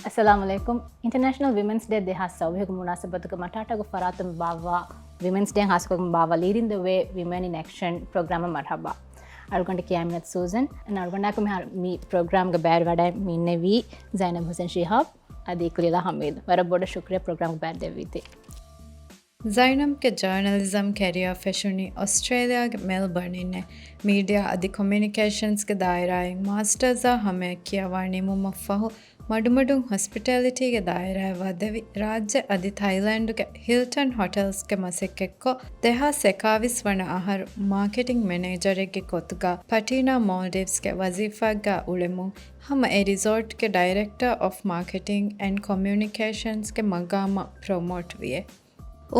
Assalamualaikum. International Women's Day දෙහස් සෞභික මුනාසබතුක මටාටග ෆරාතම් Bawa Women's Day හස්කම Bawa leading the way women in action program marhaba. Algonda Kiamat Susan and Algonda me program ga bad vada me nevi Zainab Hussein Shihab Adi Kulila Hamid wara boda shukriya program bad devite. Zainab ke journalism career fashoni Australia ke Melbourne ne media adi communications ke dairaing masters hame kiyawani mumaffahu ಮಡುಮಡುಂ ಹಾಸ್ಪಿಟಾಲಿಟಿಗೆ ದಾಯರಾಯವಾದವಿ ರಾಜ್ಯ ಅದಿ ಥೈಲ್ಯಾಂಡ್ಗೆ Hilton ಹೋಟೆಲ್ಸ್ಗೆ ಮಸೆಕ್ಕೆಕ್ಕೊ ದೆಹಾ ಸೆಕಾವಿಸ್ ವಣ ಆಹಾರ marketing ಮ್ಯಾನೇಜರ್ಗೆ ಕೊತ್ತುಗ ಪಟೀನಾ ಮಾಲ್ಡೀವ್ಸ್ಗೆ ವಜೀಫಾಗ ಉಳೆಮು ಹಮ ಎ ರಿಸಾರ್ಟ್ಗೆ ಡೈರೆಕ್ಟರ್ ಆಫ್ ಮಾರ್ಕೆಟಿಂಗ್ ಆ್ಯಂಡ್ ಕಮ್ಯುನಿಕೇಷನ್ಸ್ಗೆ ಮಗಾಮ ಪ್ರಮೋಟ್ ವಿಯೆ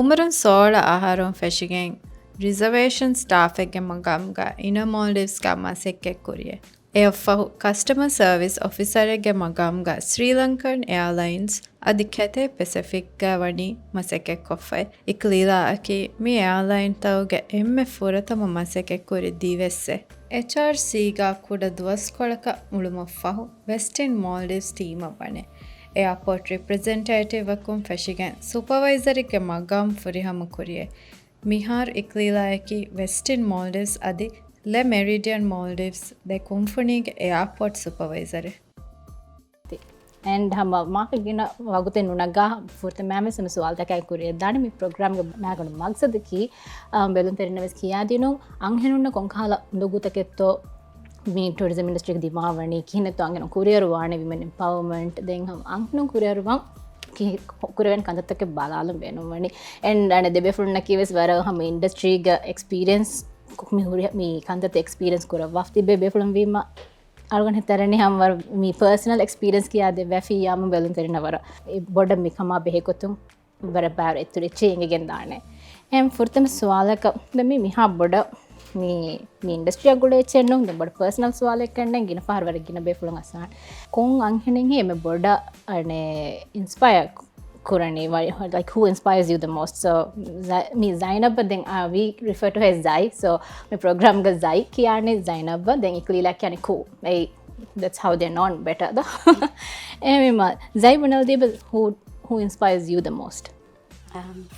ಉಮರನ್ ಸೋಳ ಆಹಾರಂ ಫೆಶಿಗೆಂಗ್ ರಿಸರ್ವೇಷನ್ ಸ್ಟಾಫೆಗೆ ಮಗಾಮ್ಗ ಇನ ಮಾಲ್ಡೀವ್ಸ್ಗೆ ಮಸೆಕ್ಕೆ ಕುರಿಯೆ ಎಫ್ಫಹು ಕಸ್ಟಮರ್ ಸರ್ವಿಸ್ ಆಫೀಸರ್ಗೆ ಮಗಾಮ್ಗ ಶ್ರೀಲಂಕನ್ ಏರ್ಲೈನ್ಸ್ ಅದಿ ಕೆಥೆ ಪೆಸಿಫಿಕ್ಗ ವಣಿ ಮಸೆಕೆ ಕೊಫೈ ಇಕ್ಲೀಲಾ ಅಕಿ ಮಿ ಏರ್ಲೈನ್ ತೌಗೆ ಎಮ್ಮೆ ಫುರತಮ ಮಸೆಕೆ ಕುರಿ ದಿವೆಸ್ಸೆ HRCಗ ಕೂಡ ದುವಸ್ಕೊಳಕ ಮುಳುಮಫ್ಫಹು ವೆಸ್ಟಿನ್ ಮಾಲ್ಡೀವ್ಸ್ ಟೀಮ ಬಣೆ ಏರ್ಪೋರ್ಟ್ ರಿಪ್ರೆಸೆಂಟೇಟಿವ್ ಅಕುಂ ಫೆಶಿಗೆನ್ ಸೂಪರ್ವೈಸರಿಗೆ ಮಗಾಮ್ ಫುರಿಹಮ ಕುರಿಯೆ ಮಿಹಾರ್ ಇಕ್ಲೀಲಾ ಅಕಿ ವೆಸ್ಟಿನ್ ಮಾಲ್ಡೀವ್ಸ್ ಅದಿ Le Meridian Maldives, the company airport supervisor. And हम मार्केट गिना वागुते नुनगा फुर्ते मैम से सवाल तक कुरिय दानी मी प्रोग्राम ग मैगन मकसद की बेलुन तेरिनवेस किया दिनो अंगेनुन्न कोंखाला नुगु तकेतो मी टूरिज्म इंडस्ट्री दिमावणी किने तो अंगेनु कुरियर वाणे विमेन एम्पावरमेंट देन हम अंगनु कुरियर वा कि कुरियन कंदत के बालालम बेनो वणी एंड देबे फुल्ना किवेस वर हम इंडस्ट्री ग एक्सपीरियंस मी कंदत एक्सपीरियंस कुरा वफ्ती बेबे फुलम वीमा अलगन हितरनी हम वर मी पर्सनल एक्सपीरियंस किया दे वेफी याम बेलुन तेरिना वर बोड मी खमा बेहेकोतुम वर बार एतुरे चेंगे गेंदाने एम फुर्तम सवालक दमी मिहा बोड मी इंडस्ट्री अगुडे चेन्नु द बोड पर्सनल सवालक कन्ने गिन फार वर गिन बे फुलम असान कों अंगहेने हे मे बोड अने inspire Kurani, like who inspires you the most? So me Zainab, then we refer to her as Zai. So my program ga Zai kiyane Zainab, then iklila kiyane ko. That's how they're known better. Emma Zai banaldi, who inspires you the most?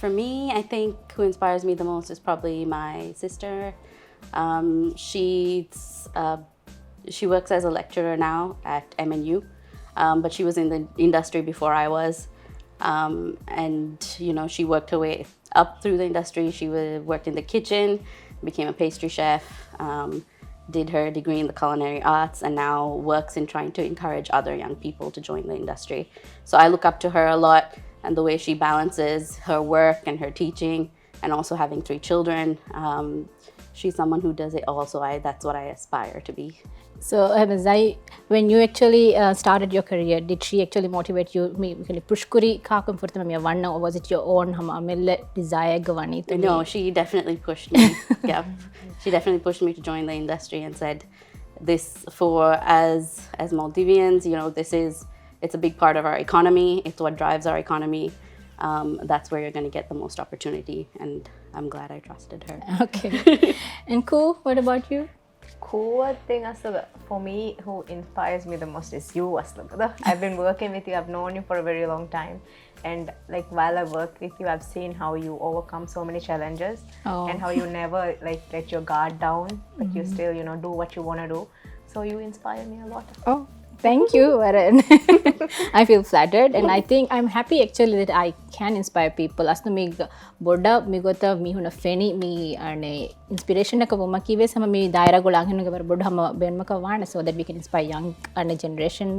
For me, I think who inspires me the most is probably my sister. She works as a lecturer now at MNU, but she was in the industry before I was. And you know, she worked her way up through the industry. She worked in the kitchen, became a pastry chef, did her degree in the culinary arts, and now works in trying to encourage other young people to join the industry. So I look up to her a lot, and the way she balances her work and her teaching and also having 3 children. She's someone who does it all, so that's what I aspire to be. So Zai, when you actually started your career, did she actually motivate you? Me push kuri kaakam furtama me vanna, or was it your own hama amelle desire gawani? No, she definitely pushed me. Yeah, she definitely pushed me to join the industry and said, "This for as Maldivians, you know, it's a big part of our economy. It's what drives our economy. That's where you're going to get the most opportunity." And I'm glad I trusted her. Okay. And cool. What about you? Cool thing Asla, for me, who inspires me the most is you, Asla. I've been working with you, I've known you for a very long time, and like while I work with you, I've seen how you overcome so many challenges and how you never like let your guard down, like you still, you know, do what you want to do. So you inspire me a lot. Oh, thank you, Varun. I feel flattered, and I think I'm happy actually that I can inspire people. Asna me boda me gota me huna feni me ane inspiration ka woma kiwe sama me daira golang henu ka boda hama benma ka wana so that we can inspire young ane generation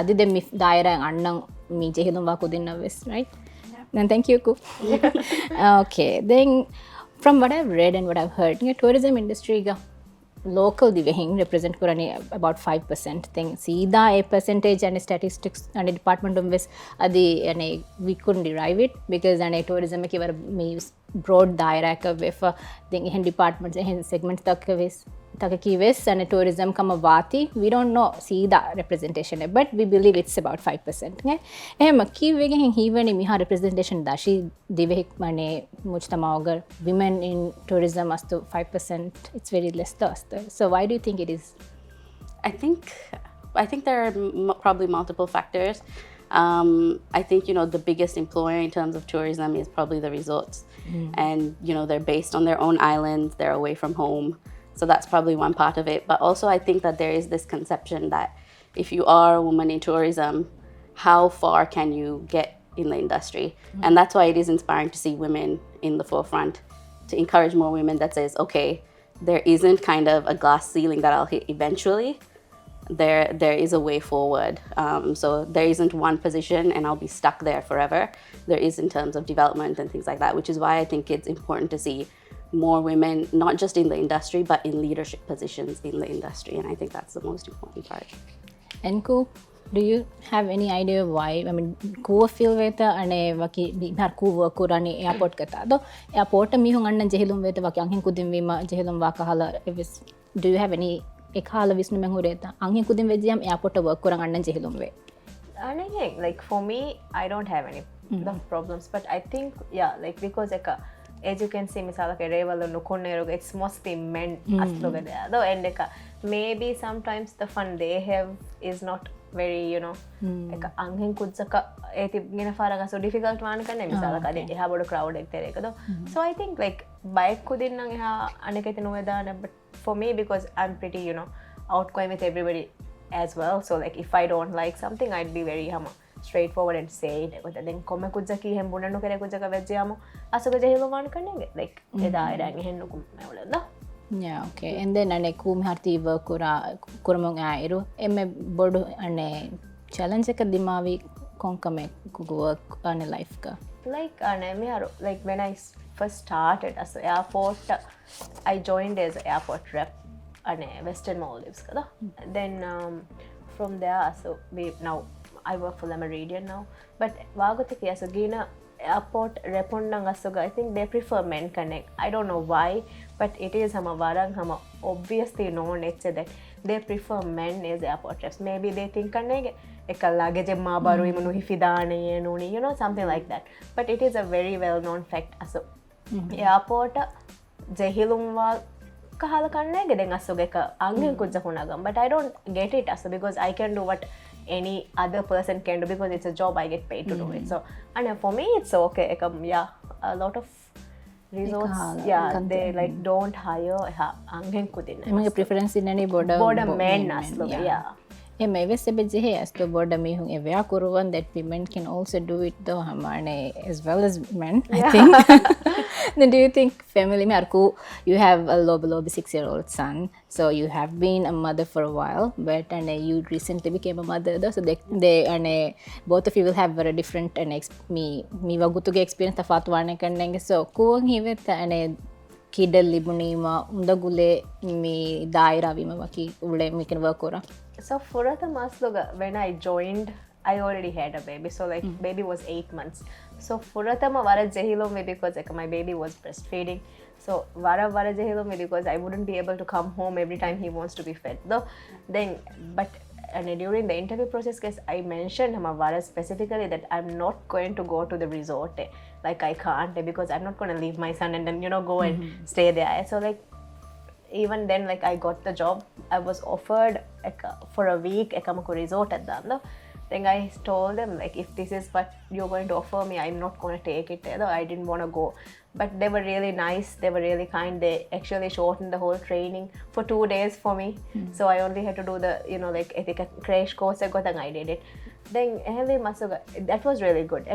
adi de me daira annang me jehidum wa kudinna wes, right? Then thank you ku. Okay, then from what I've read and what I've heard, tourism industry ga local divehin represent kurani about 5% thing seeda a percentage and statistics and department of wes adi ane we couldn't derive it because ane tourism ke war me broad daira ka wefa thing hen departments hen segments tak wes taka ki wes ane tourism kama vati we don't know seeda representation but we believe it's about 5% nge ehma ki wege hen hivani miha representation dashi divehik mane mujtama agar women in tourism astu 5% it's very less thus. So why do you think it is? I think there are probably multiple factors. I think, you know, the biggest employer in terms of tourism is probably the resorts. And, you know, they're based on their own islands, they're away from home. So that's probably one part of it. But also I think that there is this conception that if you are a woman in tourism, how far can you get in the industry? And that's why it is inspiring to see women in the forefront, to encourage more women that says, okay, there isn't kind of a glass ceiling that I'll hit eventually. There is a way forward. So there isn't one position and I'll be stuck there forever. There is in terms of development and things like that, which is why I think it's important to see more women, not just in the industry, but in leadership positions in the industry. And I think that's the most important part. And Ku, do you have any idea why? I mean, Ku feel veta ane waki bihar Ku work kurani airport kata do airport mihung anna jehilum veta waki anghin kudim wima jehilum wakahala. Do you have any ekhala visnu mengureta anghin kudim vejam airport work kurang anna jehilum ve? And again, like for me, I don't have any the problems, but I think like because as you can see, misala it's mostly men and maybe sometimes the fun they have is not very, you know, anghin kudsaka gina faraga so difficult one kan misala kade eha bodu crowd ektere ekado. So I think like bike kudin nang eha anekete novedana, but for me, because I'm pretty, you know, outgoing with everybody as well, so like if I don't like something, I'd be very straightforward and say it. But then komme kudzaki hem bunanu kare kudzaka vejjamu asuga jehiluwan kanenge like eda irang hennu kumewlada. Yeah, okay. And then ane kum harti work kuramong airu emme bodu ane challenge ka dimavi konkame ku work ane life ka. Like me like when I first started as an airport, I joined as an airport rep ane Western Maldives kada. Then from there, so now I work for the Meridian now. But wagotiki as a gina airport repondang asoga, I think they prefer men connect. I don't know why, but it is warang obviously known that they prefer men as airport reps. Maybe they think connect ekallage ma baru imunu hifidane nuni, you know, something like that. But it is a very well known fact as airport jehilum wal kahala kannege den asoga ka angin kujja hunagam. But I don't get it as because I can do what any other person can do because it's a job, I get paid to do it. So and for me it's okay. A lot of resorts they like don't hire angin kudin. Emang preference in any border men aslo eme vesebeje as to border mihung evya kuruvan that women can also do it though hamane as well as men, I think. Then do you think family mein arku you have a below 6-year-old son, so you have been a mother for a while, but and you recently became a mother though, so they and both of you will have very different and me wagutuge experience tafatwane kannenge. So kuang hivet and kidal libunima undagule me daira vima waki ule me can work ora. So for the masloga, when I joined, I already had a baby. So like baby was 8 months. So for the vara jehilo me because like my baby was breastfeeding. So vara jehilo me because I wouldn't be able to come home every time he wants to be fed. Though then, but and during the interview process, guys, I mentioned vara specifically that I'm not going to go to the resort. Like I can't because I'm not going to leave my son and then, you know, go and stay there. So like even then, like I got the job, I was offered for a week a resort at the then I told them like if this is what you're going to offer me, I'm not going to take it. I didn't want to go, but they were really nice, they were really kind. They actually shortened the whole training for 2 days for me. So I only had to do the, you know, like a crash course. I did it. Then that was really good.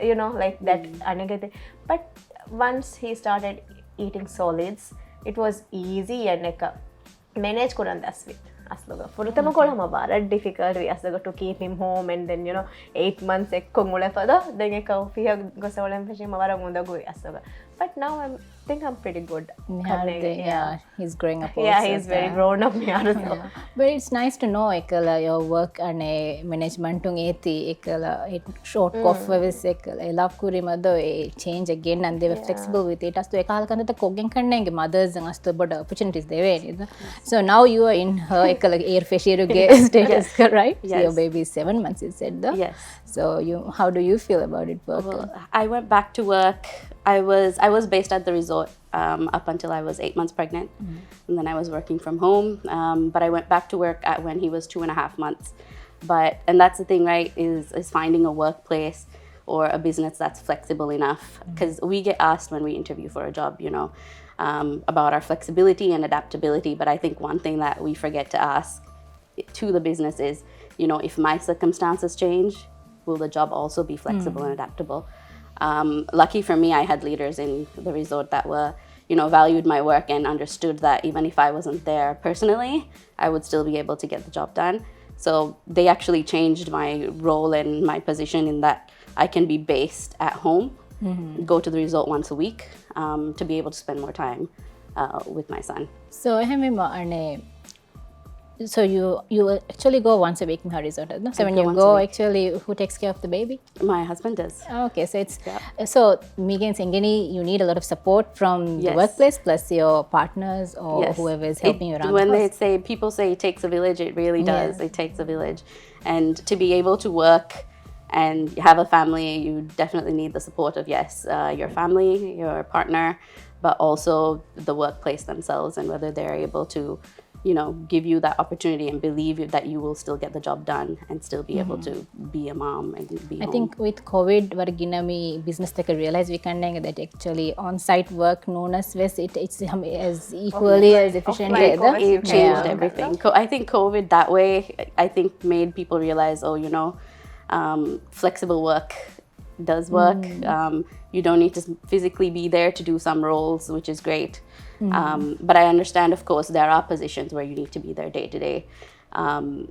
You know, like that. But once he started eating solids, it was easy and manage kuran dasvit asloga furutama kolama bara difficult asloga to keep him home, and then, you know, 8 months ekkongule fada then fiya gosawalan fashima wara munda go asloga. But now I think I'm pretty good. Yeah, he's growing up also. Yeah, he's very grown up. Yeah. But it's nice to know your work and management it short coffee with love kuri mother change again, and they were flexible with it. As to ekal kanata kogen kannenge mothers and as to but opportunities they were. So now you are in her air fashiru status, right? Yes. So your baby is 7 months, you said though. Yes. So how do you feel about it work? Well, I went back to work I was based at the resort up until I was 8 months pregnant, and then I was working from home. But I went back to work when he was 2.5 months. And that's the thing, right? Is finding a workplace or a business that's flexible enough, because we get asked when we interview for a job, about our flexibility and adaptability. But I think one thing that we forget to ask to the business is, if my circumstances change, will the job also be flexible and adaptable? Lucky for me, I had leaders in the resort that were, valued my work and understood that even if I wasn't there personally, I would still be able to get the job done. So they actually changed my role and my position in that I can be based at home, go to the resort once a week, to be able to spend more time with my son. So so you actually go once a week in her resort, no? So when go you once go, a week. actually, who takes care of the baby? My husband does. Okay, so it's Yeah. so Megan Singani, you need a lot of support from the Yes. workplace plus your partners or Yes. whoever is helping you around When the they house. say, people say it takes a village, it really does. Yeah. It takes a village. And to be able to work and have a family, you definitely need the support of, your family, your partner, but also the workplace themselves, and whether they're able to, give you that opportunity and believe that you will still get the job done and still be able to be a mom and be I home. think with COVID, varagina me business take realize we can that actually on-site work known as West, it's as equally as efficient. Offline either. COVID, It changed Yeah. everything. I think COVID that way, I think made people realize, flexible work does work. You don't need to physically be there to do some roles, which is great. But I understand, of course, there are positions where you need to be there day to day. And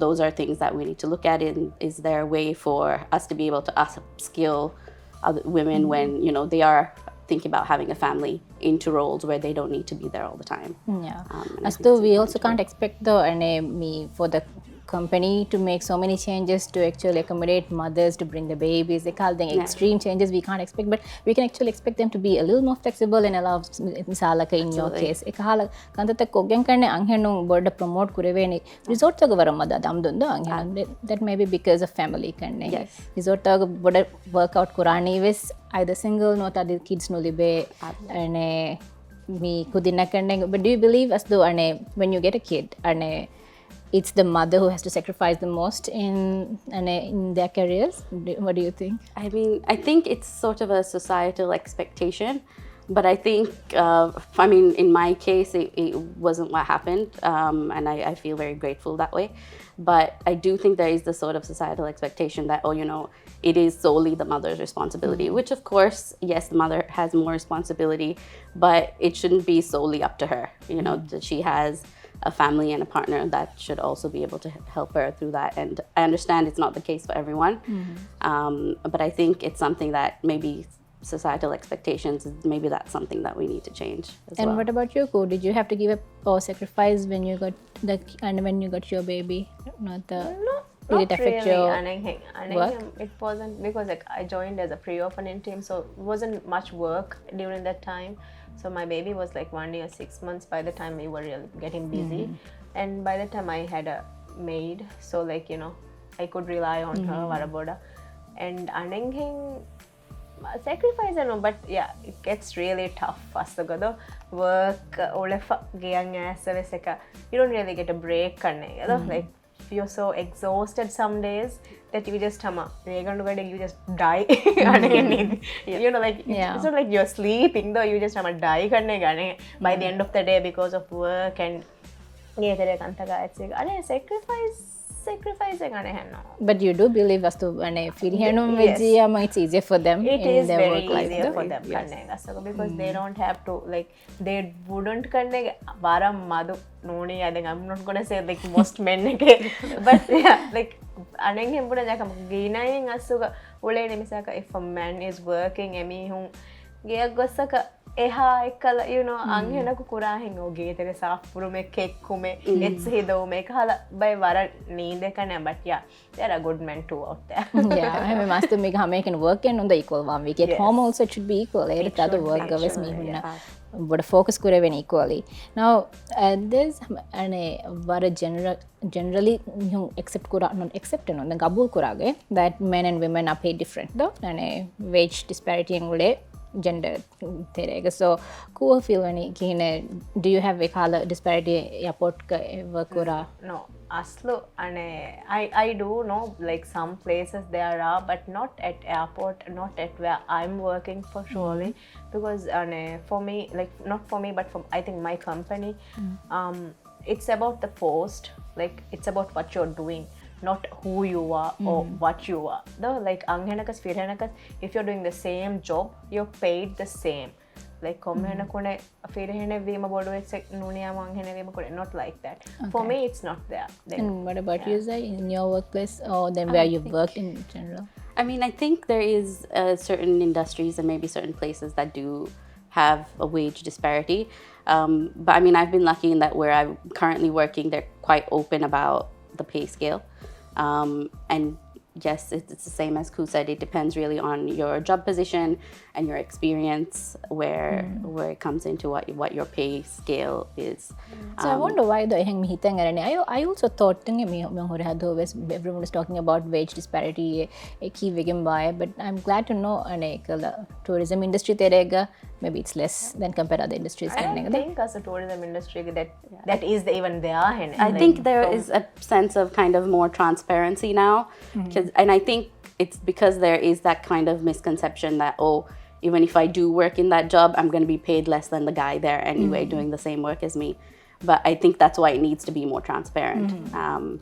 those are things that we need to look at. Is there a way for us to be able to upskill other women when they are thinking about having a family into roles where they don't need to be there all the time? Yeah. And I As think though it's we important also to can't expect for the company to make so many changes to actually accommodate mothers to bring the babies. They call them extreme changes we can't expect, but we can actually expect them to be a little more flexible and allow misalaka in your Absolutely. case. Ekala kantata koggen kanne anghenu board promote kureveni resort taga varamada damdundu anghenu that may be because of family kanne. Yes. Resort taga board workout kurani ves either single no tadi kids no libe ane me kudina kanne. But do you believe as though when you get a kid it's the mother who has to sacrifice the most in their careers? What do you think? I think it's sort of a societal expectation, but I think, in my case, it wasn't what happened, and I feel very grateful that way. But I do think there is the sort of societal expectation that, it is solely the mother's responsibility, which of course, yes, the mother has more responsibility, but it shouldn't be solely up to her. That she has a family and a partner that should also be able to help her through that. And I understand it's not the case for everyone, but I think it's something that maybe societal expectations, maybe that's something that we need to change as And well. what about you, Ko? Did you have to give up or sacrifice when you got when you got your baby? Did it affect really. your work? It wasn't, because I joined as a pre-opening team, so it wasn't much work during that time. So my baby was like 1 year 6 months by the time we were really getting busy, and by the time I had a maid, so I could rely on her varaboda. And anenging sacrifice but yeah, it gets really tough fast the work olefa geyang asaveseka, you don't really get a break like you're so exhausted some days that you just you just die. Yeah. It's not like you're sleeping though, you just die by the end of the day because of work and sacrificing But you do believe as to Yes. it's easier for them it in is their very work life. easier though. for them because they don't have to they wouldn't varam madu noni. I think I'm not gonna say most men but yeah anenge pura jaka ginayen asuga ulene misaka if a man is working emihun geyak gossaka eha ekkala angenaku kurahen oge tere saappurume kekkume ets hidawume ekala by vara neende kana. But yeah, there are good men too out there. Yeah, I mean, master make can work and on the equal one week at Yes. home also it should be equal. It other should work be, always should me be, but focus kureven equally. Now there's vara generally accept kura not accept no the gabul kurage that men and women are paid different though and wage disparity and gender terega so kuwa feel ani kine do you have a color disparity airport ka work ora No, aslo and I do know like some places there are, but not at airport, not at where I'm working for surely, because for me, like not for me, but for I think my company, it's about the post, like it's about what you're doing, not who you are or what you are. Though like anghenakas firhenakas, if you're doing the same job, you're paid the same. Like komhena kone firhene vima bodu ek nunia manghena vima kone, not like that. For me it's not there. Then, and what about you Zai, in your workplace or then where you've worked in general? I mean, I think there is certain industries and maybe certain places that do have a wage disparity. But I mean, I've been lucky in that where I'm currently working, they're quite open about the pay scale. And yes, it's the same as Ku said, it depends really on your job position and your experience where it comes into what your pay scale is. So I wonder why the hang hitang arane. I also thought thing me hore hado everyone is talking about wage disparity a key vegan by, but I'm glad to know ane kala tourism industry terega maybe it's less than compared to other industries. I don't think as a tourism industry that is even there. I think there is a sense of kind of more transparency now, and I think it's because there is that kind of misconception that even if I do work in that job, I'm going to be paid less than the guy there anyway doing the same work as me. But I think that's why it needs to be more transparent. But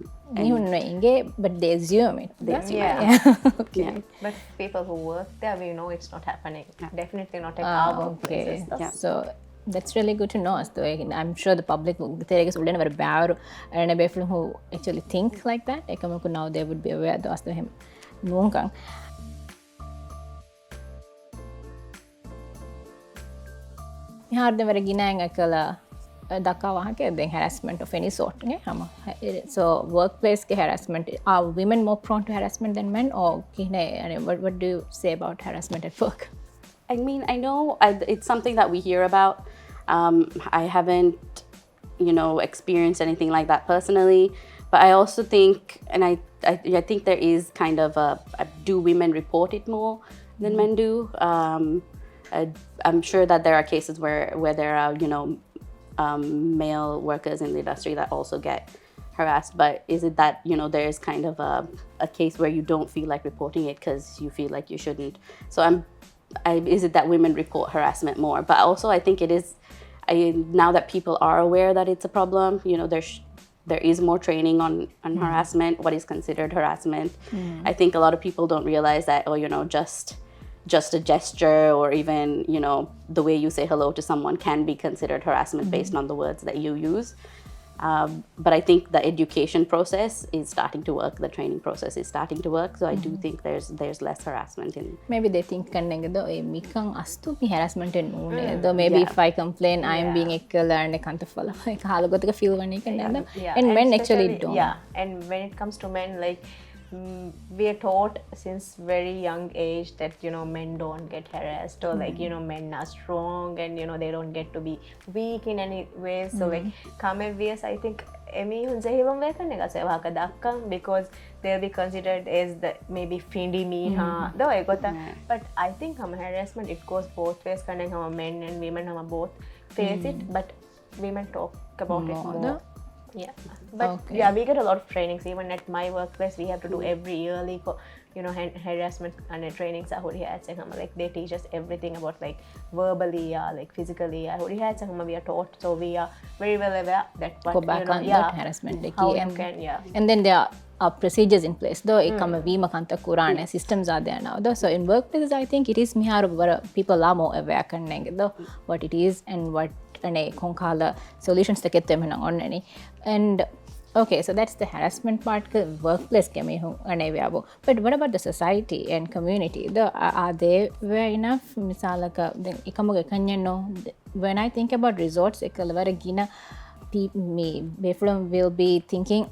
they assume it. Okay. Yeah. But people who work there, we know it's not happening. Definitely not at our workplaces. Okay. So that's really good to know. So I'm sure the public terega sulden ver baaru and people who actually think like that ekamuku now they would be aware of him nuangkang yaarde ver ginang akala dakawa ke then harassment of any sort nge hama so workplace ke harassment, are women more prone to harassment than men or kine what do you say about harassment at work? I mean, I know it's something that we hear about. I haven't, experienced anything like that personally. But I also think, and I think there is kind of do women report it more than men do? I'm sure that there are cases where there are, male workers in the industry that also get harassed. But is it that, there's kind of a case where you don't feel like reporting it because you feel like you shouldn't? So is it that women report harassment more? But also I think it is, now that people are aware that it's a problem, there is more training on harassment, what is considered harassment. I think a lot of people don't realize that, just a gesture or even, the way you say hello to someone can be considered harassment based on the words that you use. But I think the education process is starting to work, the training process is starting to work. So I do think there's less harassment in. Maybe they think kannengado mikang astu mi harassment nune though maybe if I complain I am being ekkala and kanta fala ek halagotka feel wani kannenda and men actually don't. Yeah, and when it comes to men, like we are taught since very young age that men don't get harassed or like men are strong and they don't get to be weak in any way. So like kame vias I think emihun zehivam wekane ga sewaka dakkan because they'll be considered as the maybe findi miha though I got that. But I think harassment it goes both ways kanen men and women both face it, but women talk about it more. Yeah, but we get a lot of trainings. Even at my workplace, we have to do every yearly, harassment and trainings. Like they teach us everything about like verbally, like physically. We are taught, so we are very well aware that go back on that harassment. How you can, and then there are procedures in place. Though systems are there now. Though so in workplaces, I think it is people are more aware though what it is and what konkala solutions to get them on. And okay, so that's the harassment part workplace but what about the society and community? Are they aware enough? Misalaka when I think about resorts people will be thinking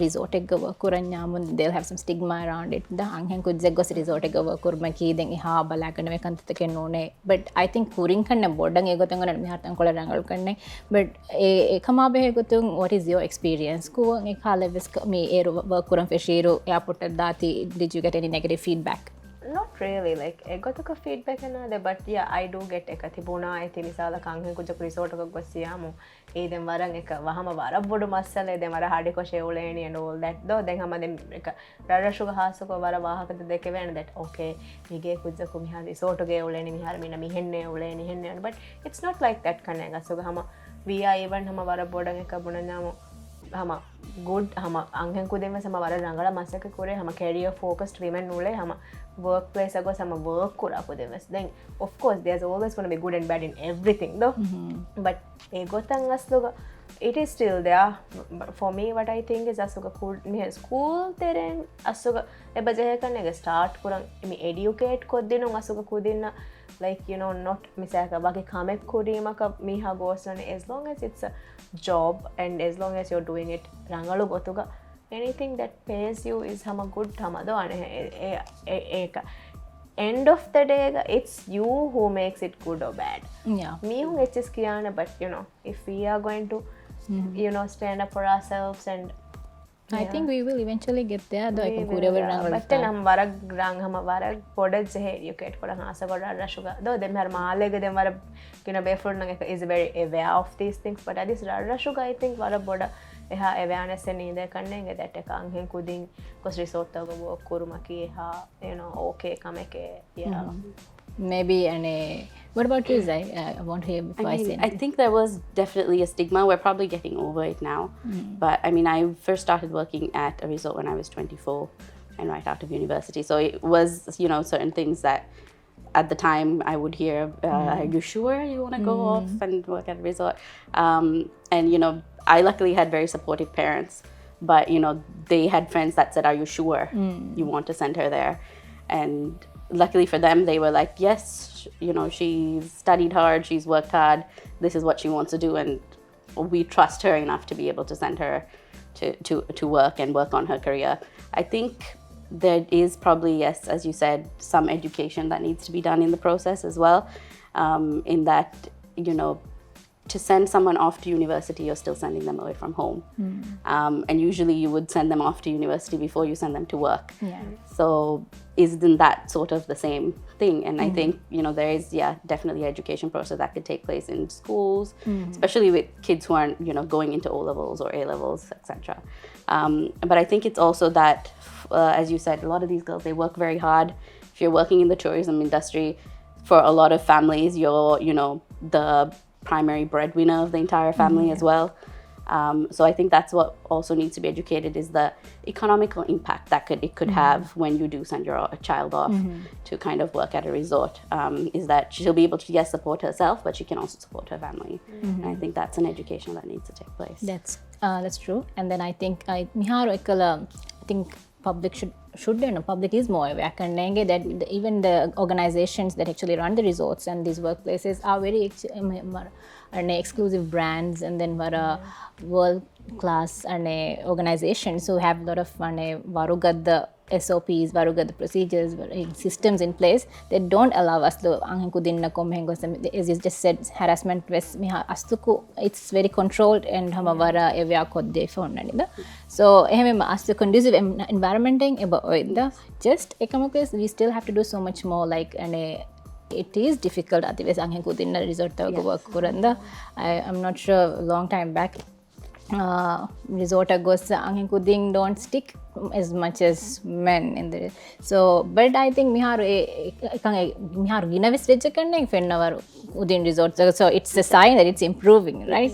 resort එක work කරන්නාම they'll have some stigma around it. The anghen kujje gos resort එක work කරම කී දැන් එහා බලාගෙන මේ කන්තත කෙන්න ඕනේ. But I think kurin kanne boardang egoten gonna mi hatan kola rangal kanne. But ekama be egotun what is your experience? Ku e khala vis me work kuran feshiru airport dati, did you get any negative feedback? Not really. Like I got a feedback and all that, but yeah, I do get a tibuna. I think it's all a kangen kuja resort of Gosiamo. Eden Varang Wahama Vara Budu Masala, the Mara Hadiko Sheolani and all that. Though then Hamadem Rara Sugar Hasoko Vara Wahaka the Kevan that okay, we gave Kuja Kumiha resort of Gaolani, Harmina Mihene, Olani Hene, but it's not like that Kananga. So Hama, we are even Hamavara Bodanga Bunanamo. हम good हम अंगें कुदे में हमारा रंगड़ा मासा के कोरे हम career focused women नूले हम वर्क प्लेस अगो हम वर्क कोरा कुदे में then of course there's always going to be good and bad in everything though but ego tangas loga it is still there. But for me what I think is asuga school teren asuga ebaje kanne start kurang me educate koddinu asuga kudinna like you know not misaka baki kamek kurimaka miha goes on as long as it's a job and as long as you're doing it rangalu gotuga anything that pays you is hama good hama do end of the day it's you who makes it good or bad. Yeah, Me who is kiyana, but you know if we are going to you know stand up for ourselves and I think we will eventually get there though. but then हम वारा रंग हम वारा products है educate कोड़ा हाँ सब वारा रशुगा though them हर माले के them वारा you know barefoot नंगे is very aware of these things but at this रशुगा I think वारा बोड़ा यहाँ awareness से नहीं दे करने के that एक हैं कुदिंग कुछ resort तक वो कुरुमा की यहाँ you know okay कमे के yeah maybe and what about you Zai? I want to hear before I say I think there was definitely a stigma. We're probably getting over it now. But I mean, I first started working at a resort when I was 24 and right out of university. So it was, you know, certain things that at the time I would hear, are you sure you want to go off and work at a resort? And, you know, I luckily had very supportive parents. But, you know, they had friends that said, are you sure you want to send her there? And luckily for them, they were like, yes, you know, she's studied hard, she's worked hard, this is what she wants to do, and we trust her enough to be able to send her to work and work on her career. I think there is probably, yes, as you said, some education that needs to be done in the process as well, in that, you know, to send someone off to university, you're still sending them away from home. And usually you would send them off to university before you send them to work. Yeah. So isn't that sort of the same thing? And I think, you know, there is, definitely education process that could take place in schools, especially with kids who aren't, you know, going into O-levels or A-levels, etc. But I think it's also that, as you said, a lot of these girls, they work very hard. If you're working in the tourism industry, for a lot of families, you're, you know, the primary breadwinner of the entire family as well. So I think that's what also needs to be educated, is the economical impact that it could have when you do send your child off to kind of work at a resort, is that she'll be able to, yes, support herself, but she can also support her family. And I think that's an education that needs to take place. That's true. And then I think Miharo Ekala, I think public should you know, public is more aware that even the organizations that actually run the resorts and these workplaces are very exclusive brands, and then world class organizations who have a lot of varugad SOPs, varugad procedures, systems in place that don't allow us to as you just said, harassment it's very controlled and hamavara evya kodde phone so astu conducive environment just we still have to do so much more, like it is difficult at the resort work kuranda. I'm not sure, a long time back resort goes don't stick as much as men in the so but I think miharu ginavis vejakanne fennawaru udin resort so it's a sign that it's improving, right?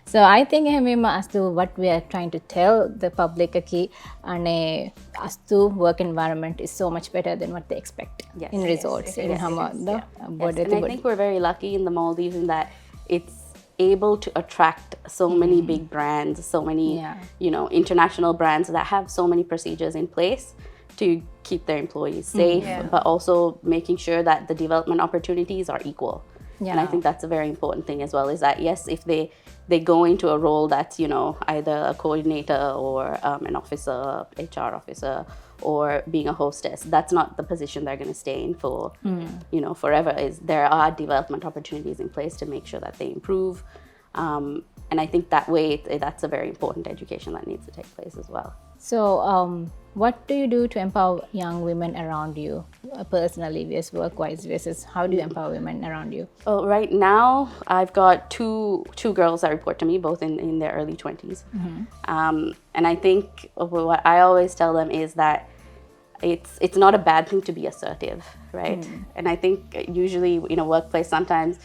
So I think as to what we are trying to tell the public as to work environment is so much better than what they expect in resorts in And I think we're very lucky in the Maldives in that it's able to attract so many big brands, so many you know, international brands that have so many procedures in place to keep their employees safe, but also making sure that the development opportunities are equal. And I think that's a very important thing as well, is that yes, if they go into a role that's, you know, either a coordinator or an officer, HR officer, or being a hostess, that's not the position they're going to stay in for, you know, forever. Is there are development opportunities in place to make sure that they improve. And I think that way, that's a very important education that needs to take place as well. So, what do you do to empower young women around you, personally, versus work-wise, versus how do you empower women around you? Well, right now I've got two girls that report to me, both in their early 20s. And I think what I always tell them is that it's not a bad thing to be assertive, right? And I think usually in a workplace sometimes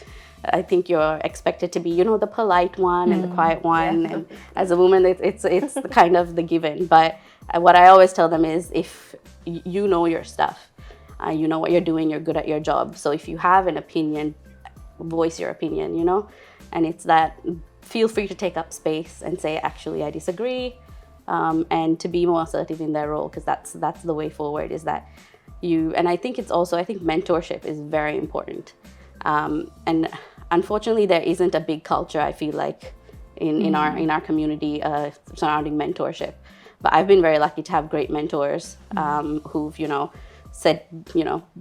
I think you're expected to be, the polite one and the quiet one. And as a woman, it's the kind of the given. But what I always tell them is, if you know your stuff, you know what you're doing, you're good at your job. So if you have an opinion, voice your opinion, And it's that, feel free to take up space and say, actually, I disagree. And to be more assertive in their role, because that's the way forward, is that and I think it's also, I think mentorship is very important. And unfortunately, there isn't a big culture, I feel like, in our community surrounding mentorship. But I've been very lucky to have great mentors who've, said,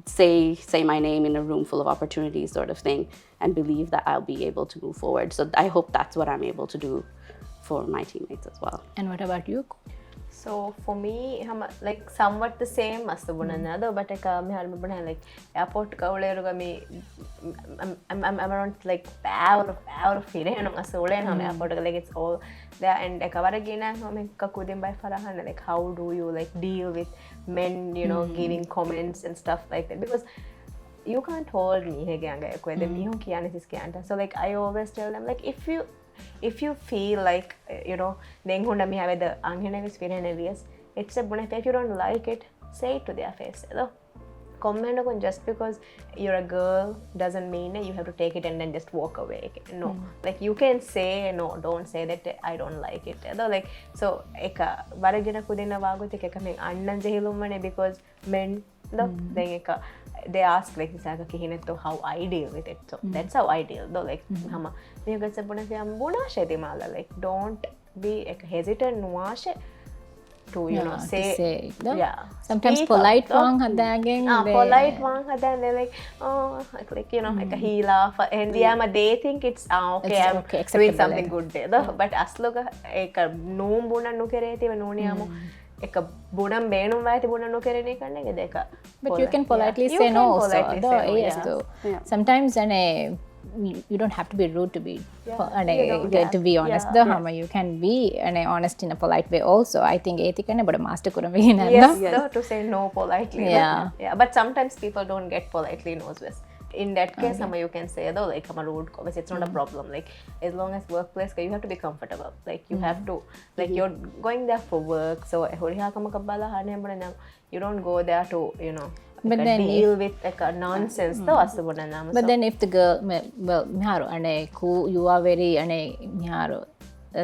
say my name in a room full of opportunities, sort of thing, and believe that I'll be able to move forward. So I hope that's what I'm able to do for my teammates as well. And what about you? So for me, like somewhat the same as the one another, but like like airport me I'm around like hour of feeling as airport, like it's all there. And like like how do you like deal with men, giving comments and stuff like that, because you can't hold me so like I always tell them, like, if you feel like then me have the experience, it's a bonus. If you don't like it, say it to their face. Comment on just because you're a girl doesn't mean that you have to take it and then just walk away. No, like you can say no, don't say that I don't like it. Like so varagina kudina vaguti annan jehilumane, because men then they ask like this how I deal with it. So that's how I deal though. Like like don't be hesitant to say yeah, sometimes polite wrong polite wrong they're like, oh, like like he laugh and they think it's okay, I'm doing something good there. But asloga no buna no kereti noniyamu budam beenum vaati budam no kerene kanne deka. But you can politely say no also. Yes, though. Sometimes you don't have to be rude to be to be honest. You can be honest in a polite way also. I think ethically but a master to say no politely. But sometimes people don't get politely no's with. In that case, you can say though, like I'm a rude comment, it's not a problem. Like as long as workplace, you have to be comfortable. Like you have to, like you're going there for work, so you don't go there to but then deal with like a nonsense but then if the girl you are very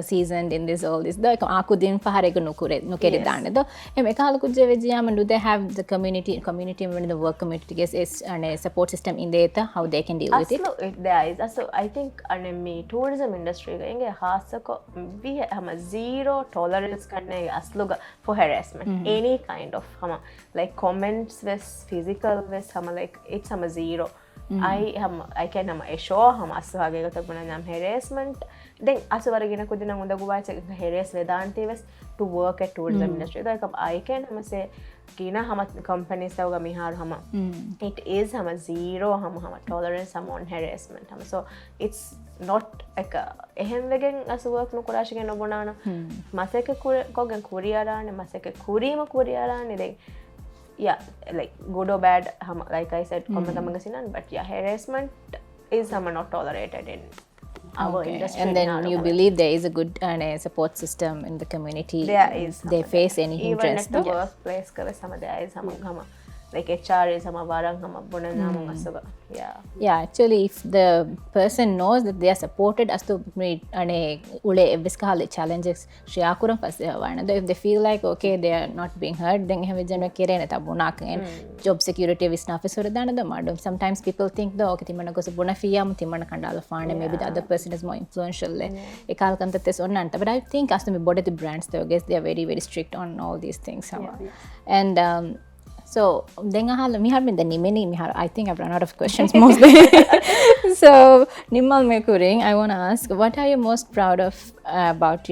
seasoned in this all this akudin paharega nukere danne do em ekala kujje vejiyama do they have the community when the work community is a support system in there how they can deal with it? There is. So I think me tourism industry enge hasako we have zero tolerance karne asluga for harassment, any kind of like comments with physical with like it's zero. I can assure harassment. Then aswaragina kudina undaguwa harass vedanti was to work at tourism industry. Like I can say kina companies it is zero tolerance on harassment. So it's not like ehem wegen as work no kurashige no bonana maseke kogen kuriyarane maseke kurima kuriyarane then yeah, like good or bad like I said but yeah, harassment is not tolerated in our industry. And then you believe there is a good support system in the community. There is. They face any even hindrance. Even at the workplace, there is like HR is yeah, actually if the person knows that they are supported as to challenges if they feel like okay they are not being heard, then job security sometimes people think though okay maybe the other person is more influential but I think as the brands though, I guess they are very very strict on all these things. And so then I think I've run out of questions mostly. So Nimmal Mekuring, I want to ask, what are you most proud of about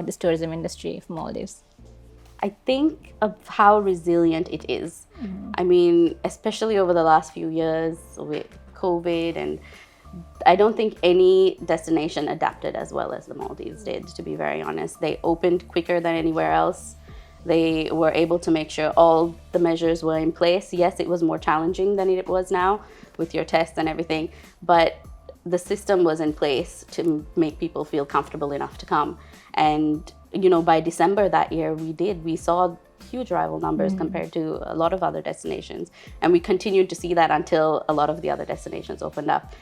this tourism industry of Maldives? I think of how resilient it is. I mean, especially over the last few years with COVID, and I don't think any destination adapted as well as the Maldives did, to be very honest. They opened quicker than anywhere else. They were able to make sure all the measures were in place. Yes, it was more challenging than it was now with your tests and everything, but the system was in place to make people feel comfortable enough to come. And by December that year, we saw huge arrival numbers compared to a lot of other destinations, and we continued to see that until a lot of the other destinations opened up.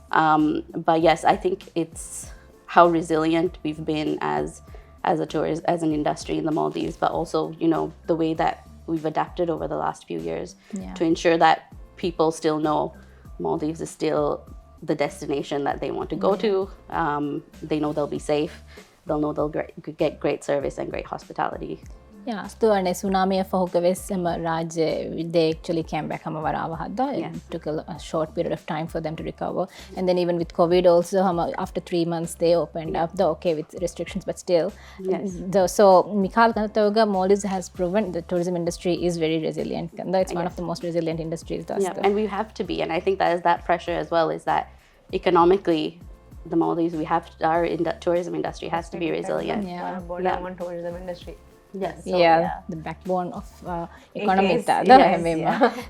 But yes, I think it's how resilient we've been as as an industry in the Maldives, but also the way that we've adapted over the last few years to ensure that people still know Maldives is still the destination that they want to go to. They know they'll be safe. They'll know they'll get great service and great hospitality. Yeah, so tsunami fahukaves rajya they actually came back hamawarawa hadda. It took a short period of time for them to recover, and then even with COVID also after 3 months they opened up the with restrictions, but still so Mikhail Kanatoga, Maldives has proven the tourism industry is very resilient. It's one of the most resilient industries. And we have to be, and I think that is that pressure as well, is that economically the Maldives, our tourism industry has to be resilient. On tourism industry. Yes. So, the backbone of economy.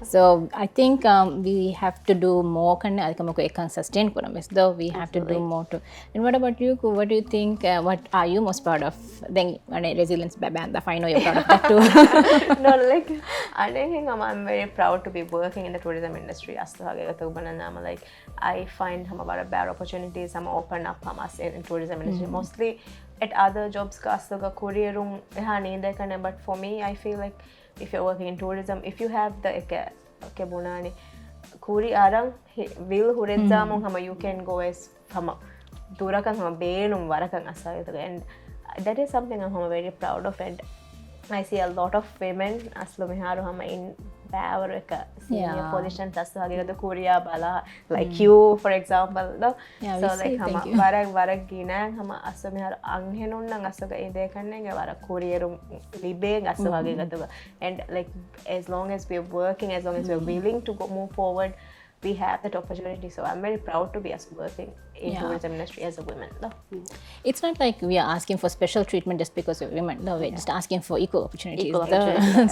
So I think we have to do more. Sustain though we have to do more to. And what about you? What do you think? What are you most proud of? Then resilience, I know you're proud of that too. No, I think I'm very proud to be working in the tourism industry. Like I find better opportunities. I'm open up in tourism industry. Mostly at other jobs, career but for me, I feel like if you're working in tourism, if you have the kuri arang will you can go as and that is something I'm very proud of. And I see a lot of women in power senior positions the Korea bala like you, for example. So like varak gina asomehar anghenun nang asoga ide kanne varak Korea libe and like as long as we're working, as long as we're willing to move forward, we have that opportunity. So I'm very proud to be working in tourism industry as a woman. It's not like we are asking for special treatment just because we're women. No, we're just asking for equal opportunities.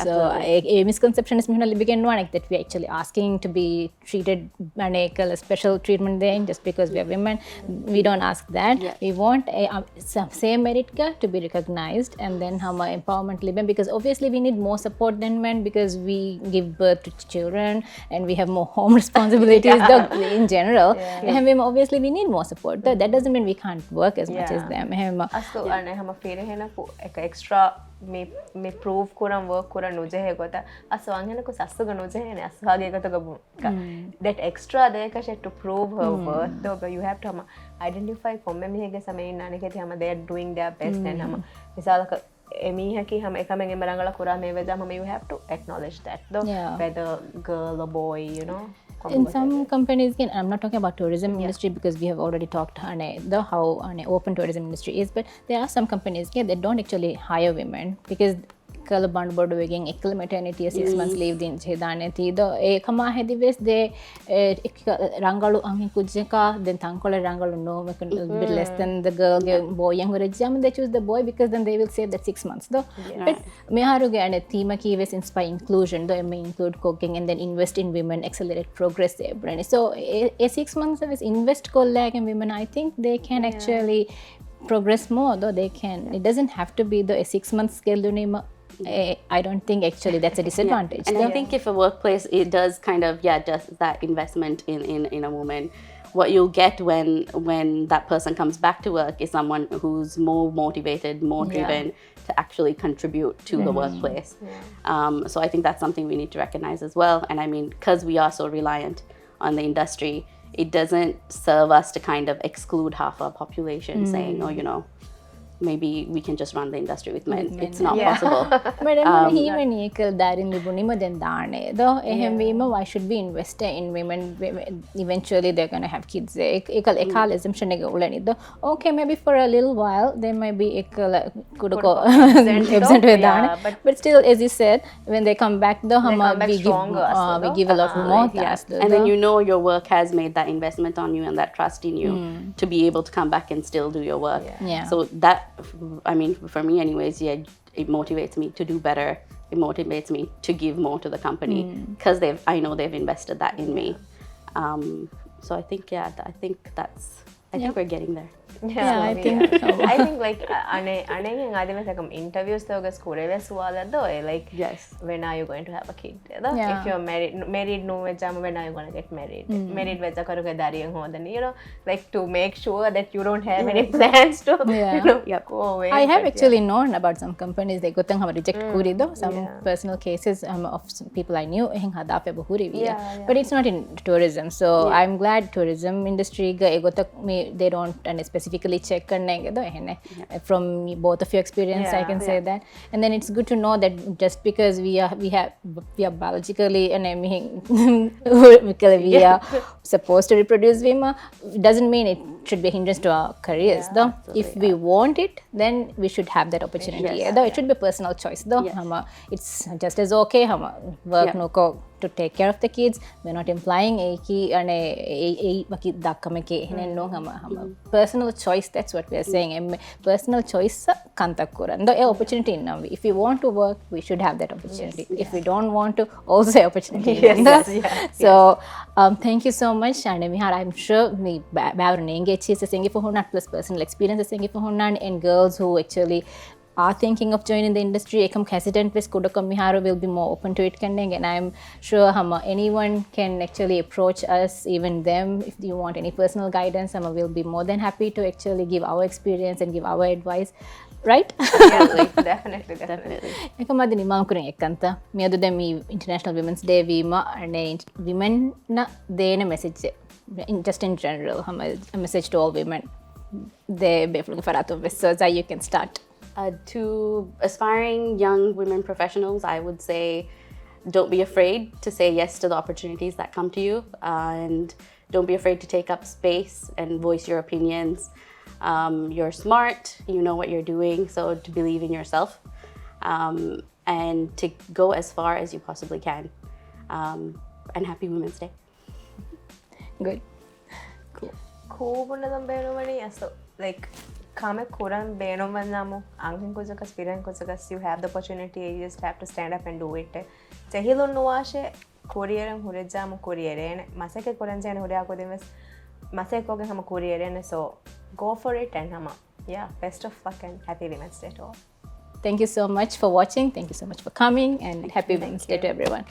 So a misconception is that we're actually asking to be treated special treatment then just because we are women. We don't ask that. We want same merit to be recognized, and then empowerment because obviously we need more support than men because we give birth to children and we have more home responsibilities in general. And obviously we need more support. That doesn't mean we can't work as much as them. Extra me prove kuram work kuran nuje gota aswangena ko sassuga nuje ne aswage gota gabu that extra there to prove her worth though you have to identify komme mehege samay nane ke they are doing their best and misalaka emihaki ekamengen marangala kura me veda you have to acknowledge that though whether girl or boy, In some companies, again, I'm not talking about tourism industry because we have already talked how open tourism industry is, but there are some companies that don't actually hire women because band board waging ekal maternity 6 months leave din chedane ti do e kama hedives de rangalu angin kujeka then tankole rangalu no bit less than the girl boy yang jam they choose the boy because then they will save that 6 months though. But meharu ge ane theme ki ves inspire inclusion though may include cooking and then invest in women, accelerate progress there. So a 6 months of invest kollag in women, I think they can actually progress more though they can. It doesn't have to be the 6 months scale. I don't think actually that's a disadvantage. And I think if a workplace, it does kind of does that investment in a woman. What you'll get when that person comes back to work is someone who's more motivated, more driven to actually contribute to the workplace. So I think that's something we need to recognize as well. And I mean, because we are so reliant on the industry, it doesn't serve us to kind of exclude half our population saying, maybe we can just run the industry with men. men, It's not yeah. possible. මට හීවන ඒකල් දරින් තිබුණිම දැන් දානේ ද එහෙමවීම why should we invest in women eventually they're going to have kids ඒකල් ඒකාල assumption එක උලනිද okay maybe for a little while they might be ඒකල කුඩකෝ absent වෙ දාන but still as you said when they come back the come back stronger we give a lot more task And then you know your work has made that investment on you and that trust in you to be able to come back and still do your work. Yeah. So that, I mean, for me anyways, yeah, it motivates me to do better. It motivates me to give more to the company because I know they've invested that in me. So I think, I think we're getting there. Yeah, I think I think like අනෙන් ආදිමසකම් interviews තෝගස් කුරේවස් සුවාලද්ද ඔය like Yes. when are you going to have a kid Yeah. if you're married no වෙච්චාම when are you going to get married වෙච්ච කරුක දරියෙන් හොදන you know like to make sure that you don't have any plans to Yeah. you know go away I have but actually known about some companies they got them reject kurido some Yeah. personal cases of some people I knew ehn hada fe bahuri Yeah, but it's not in tourism so I'm glad tourism industry ga egotak me they don't and specifically check karne do ehne from both of your experience I Yeah, can say that and then it's good to know that just because we are biologically and we are supposed to reproduce vima doesn't mean it should be a hindrance to our careers though if we want it then we should have that opportunity Yes. though it should be a personal choice though Yes. it's just as okay work Yeah. no ko to take care of the kids we're not implying eki ane ei baki dakkameke henen no hama personal choice that's what we are saying personal choice kantak kuran the opportunity in if we want to work we should have that opportunity if we don't want to also have opportunity so thank you so much and I'm sure me baverne engage sengi for honat plus personal experience sengi for honan and girls who actually are thinking of joining the industry ekam hesitant with kodakam mihara will be more open to it kanneng and I'm sure anyone can actually approach us even them if you want any personal guidance will be more than happy to actually give our experience and give our advice right yeah like definitely එකමද නිමම් කරන එකන්ත මේ අද දැන් මේ International Women's Day වීම අනේ women na දේන message just in general a message to all women they before farato so you can start To aspiring young women professionals, I would say don't be afraid to say yes to the opportunities that come to you, and don't be afraid to take up space and voice your opinions. You're smart, you know what you're doing, so to believe in yourself and to go as far as you possibly can. And happy Women's Day. good කූබුණදම් බේනුමනි අස like kame kuran beenomanamu angin kojakas piran kojakas you have the opportunity you just have to stand up and do it chehilun nuwashe koriyeren hurejamu koriyeren masake koran jane huriya ko demes masake koge hama koriyeren so go for it and hama yeah best of luck and happy Women's Day to all. thank you so much for watching thank you so much for coming and happy Women's Day to everyone